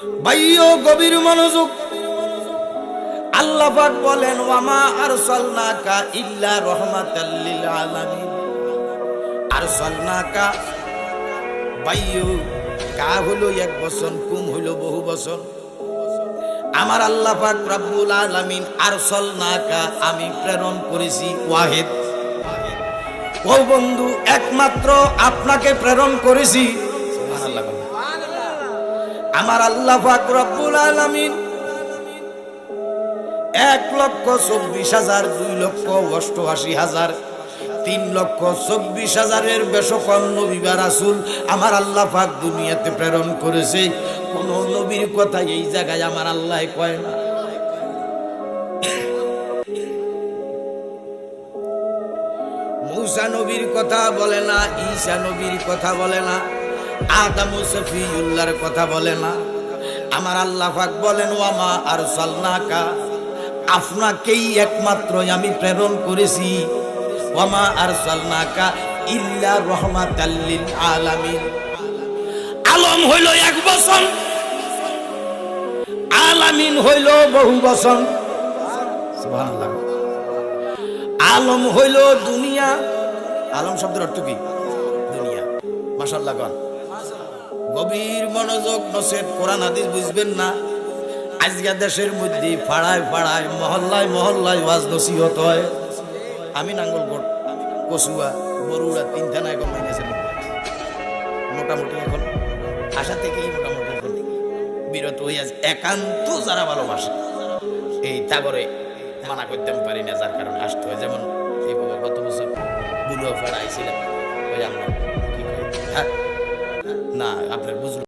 ভাইও গভীর মনোযোগ। আল্লাহ পাক বলেন ওয়ামা আরসালনাকা ইল্লা রাহমাতাল লিল আলামিন। আরসালনাকা ভাইও কা হলো এক বচন, কুম হলো বহু বচন। আমার আল্লাহ পাক রব্বুল আলামিন আরসালনাকা আমি প্রেরণ করেছি ওয়াহিদ। ও বন্ধু একমাত্র আপনাকে প্রেরণ করেছি। সুবহানাল্লাহ। আমার আল্লাহ পাক রব্বুল আলামিন 1,24,000, 2,88,000, 3,24,000 বেশি কম নবী বা রাসূল আমার আল্লাহ পাক দুনিয়াতে প্রেরণ করেছে। কোন নবীর কথা এই জায়গায় আমার আল্লাহ কয় না। মূসা নবীর কথা বলে না, ঈসা নবীর কথা বলে না, আদম সফিউল্লাহর কথা বলে না। আমার আল্লাহ পাক বলেন ওয়ামা আরসালনাকা আপনাকেই একমাত্র আমি প্রেরণ করেছি। ওয়ামা আরসালনাকা ইল্লা রাহমাতাল লিল আলামিন। আলম হইল এক বচন, আলামিন হইল বহু বচন। সুবহানাল্লাহ। আলম হইল দুনিয়া। আলম শব্দের অর্থ কি? দুনিয়া। মাশাআল্লাহ কোন গভীর মনোযোগ নসেট কোরআন হাদিস বুঝবেন না। আজকে দেশের মধ্যে পাড়ায় পাড়ায় মহল্লায় মহল্লায় ওয়াজ নসিহত হয়। আমি নাঙ্গলকোট, কচুয়া, বরুড়া 3 থানায় এখন মাইনেছে মোটামুটি এখন আশা থেকেই মোটামুটি এখন বিরত হয়ে আছে। একান্ত যারা ভালোবাসে এই তাগরে মানা করতে পারি না, যার কারণে আসতে হয়। যেমন এইভাবে গত বছর বুলুয়া ফাড়া আইছিলাম, ওই আমরা কি না আপনার বুঝলেন।